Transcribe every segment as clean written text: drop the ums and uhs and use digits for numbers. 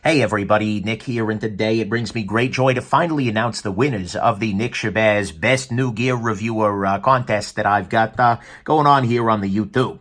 Hey everybody, Nick here, and today it brings me great joy to finally announce the winners of the Nick Shabazz Best New Gear Reviewer contest that I've got going on here on the YouTube.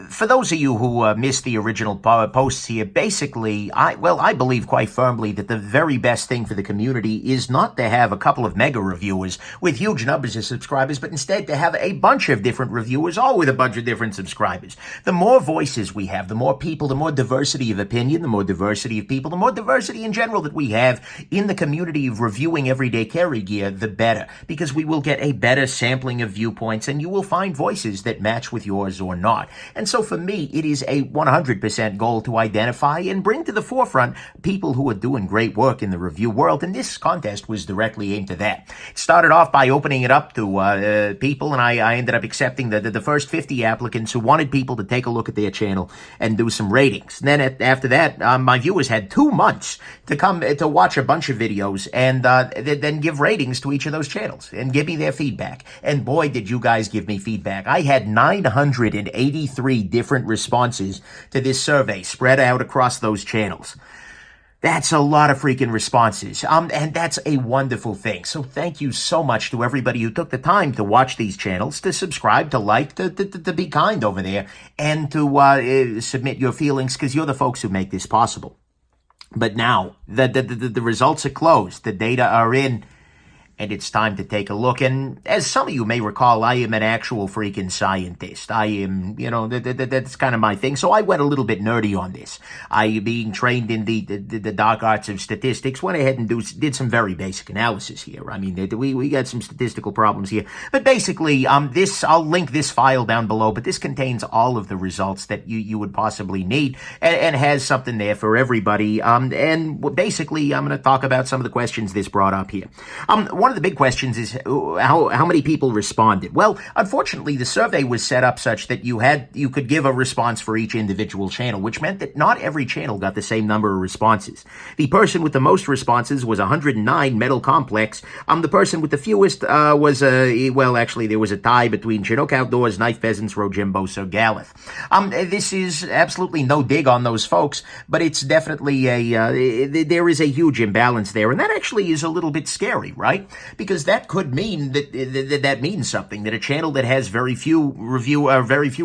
For those of you who missed the original posts here, basically, I believe quite firmly that the very best thing for the community is not to have a couple of mega reviewers with huge numbers of subscribers, but instead to have a bunch of different reviewers, all with a bunch of different subscribers. The more voices we have, the more people, the more diversity of opinion, the more diversity of people, the more diversity in general that we have in the community of reviewing everyday carry gear, the better, because we will get a better sampling of viewpoints and you will find voices that match with yours or not. And so for me, it is a 100% goal to identify and bring to the forefront people who are doing great work in the review world, and this contest was directly aimed to that. It started off by opening it up to people, and I ended up accepting the first 50 applicants who wanted people to take a look at their channel and do some ratings. And then after that, my viewers had 2 months to come to watch a bunch of videos and then give ratings to each of those channels and give me their feedback. And boy, did you guys give me feedback. I had 983 different responses to this survey spread out across those channels. That's a lot of freaking responses, and that's a wonderful thing. So thank you so much to everybody who took the time to watch these channels, to subscribe, to like, to be kind over there, and to submit your feelings, because you're the folks who make this possible. But now, the results are closed, the data are in, and it's time to take a look. And as some of you may recall, I am an actual freaking scientist. I am, that's kind of my thing. So I went a little bit nerdy on this. I, being trained in the dark arts of statistics, went ahead and did some very basic analysis here. I mean, we got some statistical problems here. But basically, I'll link this file down below, but this contains all of the results that you would possibly need and has something there for everybody. And basically, I'm going to talk about some of the questions this brought up here. One of the big questions is how many people responded. Well, unfortunately, the survey was set up such that you could give a response for each individual channel, which meant that not every channel got the same number of responses. The person with the most responses was 109, Metal Complex. The person with the fewest was actually there was a tie between Chinook Outdoors, Knife Peasants, Rojimbo, Sir Galeth. This is absolutely no dig on those folks, but it's definitely there is a huge imbalance there, and that actually is a little bit scary, right? Because that could mean that means something, that a channel that has very few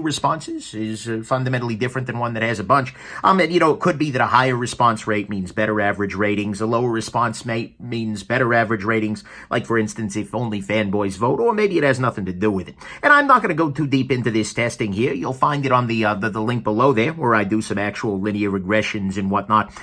responses is fundamentally different than one that has a bunch. And it could be that a higher response rate means better average ratings, a lower response rate means better average ratings, like for instance, if only fanboys vote, or maybe it has nothing to do with it. And I'm not going to go too deep into this testing here. You'll find it on the link below there, where I do some actual linear regressions and whatnot.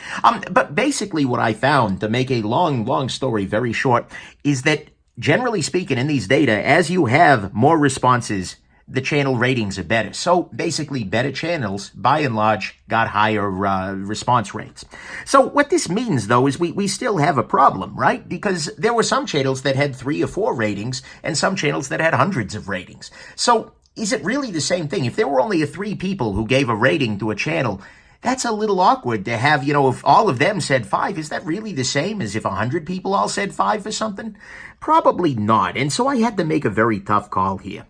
But basically what I found, to make a long story very short, is that generally speaking in these data, as you have more responses, the channel ratings are better. So basically better channels, by and large, got higher response rates. So what this means, though, is we still have a problem, right? Because there were some channels that had 3 or 4 ratings and some channels that had hundreds of ratings. So is it really the same thing? If there were only 3 people who gave a rating to a channel, that's a little awkward to have, if all of them said 5, is that really the same as if 100 people all said 5 for something? Probably not. And so I had to make a very tough call here.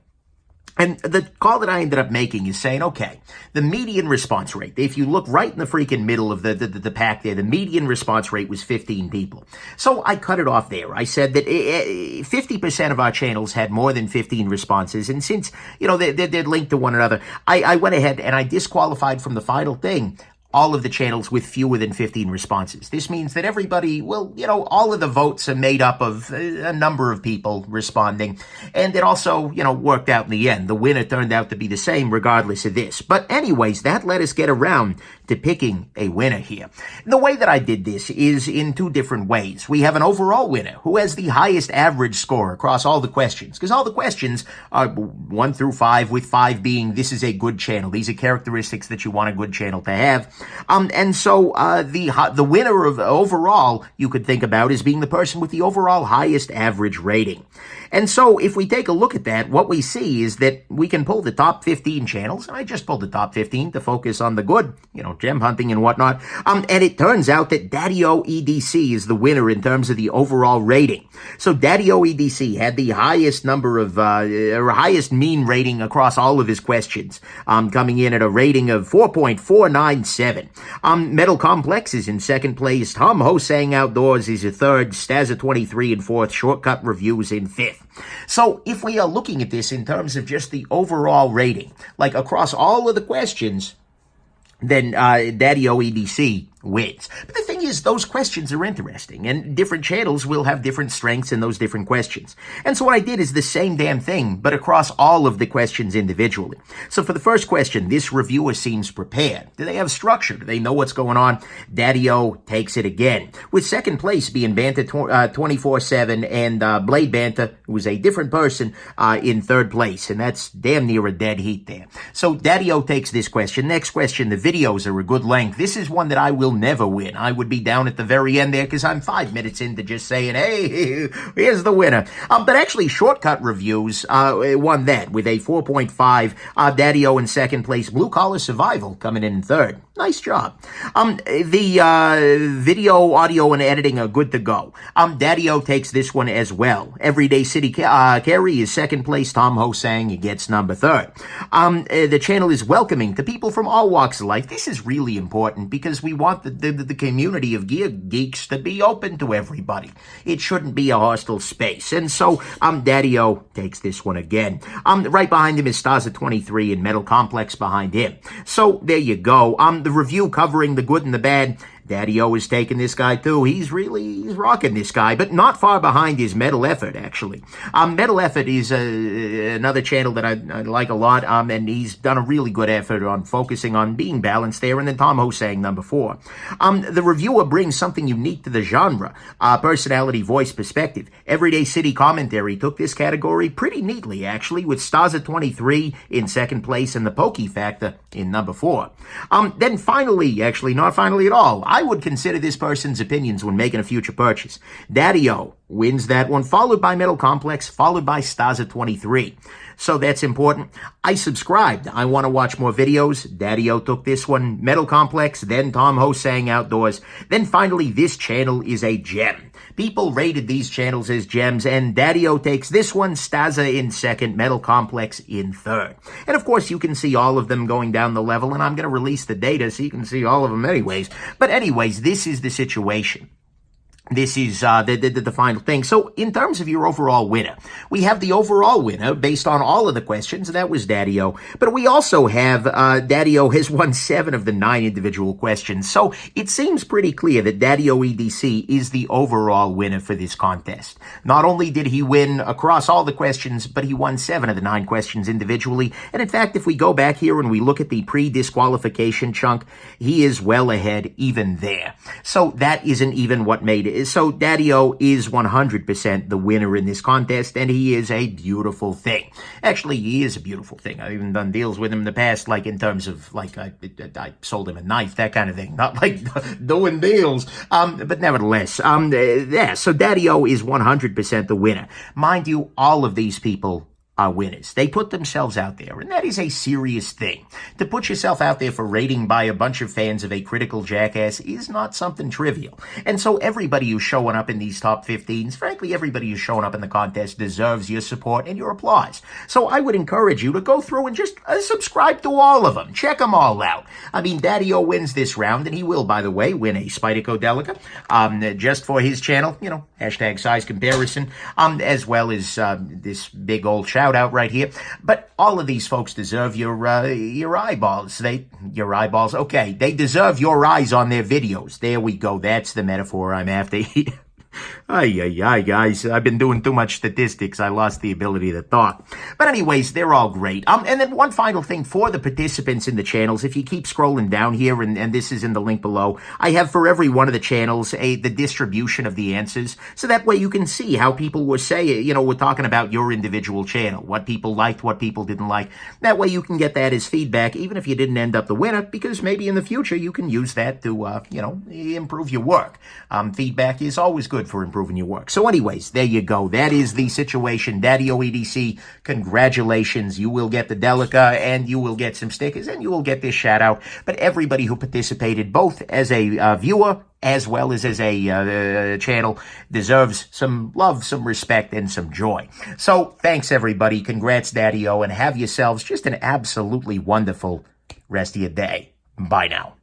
And the call that I ended up making is saying, okay, the median response rate, if you look right in the freaking middle of the pack there, the median response rate was 15 people. So I cut it off there. I said that 50% of our channels had more than 15 responses. And since, they're linked to one another, I went ahead and I disqualified from the final thing all of the channels with fewer than 15 responses. This means that everybody, all of the votes are made up of a number of people responding. And it also, worked out in the end. The winner turned out to be the same regardless of this. But anyways, that let us get around to picking a winner here. The way that I did this is in 2 different ways. We have an overall winner who has the highest average score across all the questions, because all the questions are 1 through 5, with 5 being this is a good channel. These are characteristics that you want a good channel to have. And so the winner of overall, you could think about as being the person with the overall highest average rating. And so if we take a look at that, what we see is that we can pull the top 15 channels, and I just pulled the top 15 to focus on the good, gem hunting and whatnot. And it turns out that Daddy-O EDC is the winner in terms of the overall rating. So Daddy-O EDC had the highest number of, highest mean rating across all of his questions, coming in at a rating of 4.497. Metal Complex is in second place. Tom Hosang Outdoors is a third. Stazza 23 in fourth. Shortcut Reviews in fifth. So if we are looking at this in terms of just the overall rating, like across all of the questions, then Daddy-O EDC wins. But the thing is, those questions are interesting, and different channels will have different strengths in those different questions. And so what I did is the same damn thing, but across all of the questions individually. So for the first question, this reviewer seems prepared. Do they have structure? Do they know what's going on? Daddy-O takes it again, with second place being Banter 24/7 and Blade Banter, who was a different person, in third place, and that's damn near a dead heat there. So Daddy-O takes this question. Next question, the videos are a good length. This is one that I will never win. I would be down at the very end there because I'm 5 minutes into just saying, hey, here's the winner. But actually, Shortcut Reviews won that with a 4.5. Daddy-O in second place. Blue Collar Survival coming in third. Nice job. The video, audio, and editing are good to go. Daddy-O takes this one as well. Everyday City Carry is second place. Tom Hosang gets number third. The channel is welcoming to people from all walks of life. This is really important because we want the community of gear geeks to be open to everybody. It shouldn't be a hostile space. And so Daddy-O takes this one again. Right behind him is Stazza 23 and Metal Complex behind him. So there you go. The review covering the good and the bad. Daddy-O is taking this guy too. He's rocking this guy, but not far behind is Metal Effort, actually. Metal Effort is another channel that I like a lot, and he's done a really good effort on focusing on being balanced there, and then Tom Hosang, number 4. The reviewer brings something unique to the genre, personality, voice, perspective. Everyday City Commentary took this category pretty neatly, actually, with Stazza 23 in second place and the Pokey Factor in number 4. Then finally, actually, not finally at all, I would consider this person's opinions when making a future purchase. Daddy-O wins that one, followed by Metal Complex, followed by Stazza 23. So that's important. I subscribed. I want to watch more videos. Daddy-O took this one. Metal Complex, then Tom Hosang Outdoors. Then finally, this channel is a gem. People rated these channels as gems, and Daddy-O takes this one, Stazza in second, Metal Complex in third. And of course, you can see all of them going down the level, and I'm going to release the data so you can see all of them anyways. But anyways, this is the situation. This is the final thing. So in terms of your overall winner, we have the overall winner based on all of the questions, and that was Daddy-O. But we also have Daddy-O has won 7 of the 9 individual questions. So it seems pretty clear that Daddy-O EDC is the overall winner for this contest. Not only did he win across all the questions, but he won 7 of the 9 questions individually. And in fact, if we go back here and we look at the pre-disqualification chunk, he is well ahead even there. So that isn't even what made it. So Daddy-O is 100% the winner in this contest, and he is a beautiful thing. Actually, he is a beautiful thing. I've even done deals with him in the past, like in terms of, like, I sold him a knife, that kind of thing. Not like doing deals. But nevertheless, yeah, so Daddy-O is 100% the winner. Mind you, all of these people are winners. They put themselves out there, and that is a serious thing. To put yourself out there for rating by a bunch of fans of a critical jackass is not something trivial. And so everybody who's showing up in these top 15s, frankly, everybody who's showing up in the contest deserves your support and your applause. So I would encourage you to go through and just subscribe to all of them. Check them all out. I mean, Daddy-O wins this round, and he will, by the way, win a Spyderco Delica, just for his channel, you know, hashtag size comparison, as well as this big old shout out right here. But all of these folks deserve your eyeballs. Your eyeballs. Okay, they deserve your eyes on their videos. There we go. That's the metaphor I'm after. Ay, guys, I've been doing too much statistics. I lost the ability to talk. But anyways, they're all great. And then one final thing for the participants in the channels, if you keep scrolling down here, and this is in the link below, I have for every one of the channels the distribution of the answers, so that way you can see how people were saying, you know, we're talking about your individual channel, what people liked, what people didn't like. That way you can get that as feedback, even if you didn't end up the winner, because maybe in the future you can use that to, you know, improve your work. Feedback is always good. good for improving your work. So anyways, there you go. That is the situation. Daddy-O EDC, congratulations. You will get the Delica, and you will get some stickers, and you will get this shout out. But everybody who participated, both as a viewer as well as a channel, deserves some love, some respect, and some joy. So thanks, everybody. Congrats, Daddy-O, and have yourselves just an absolutely wonderful rest of your day. Bye now.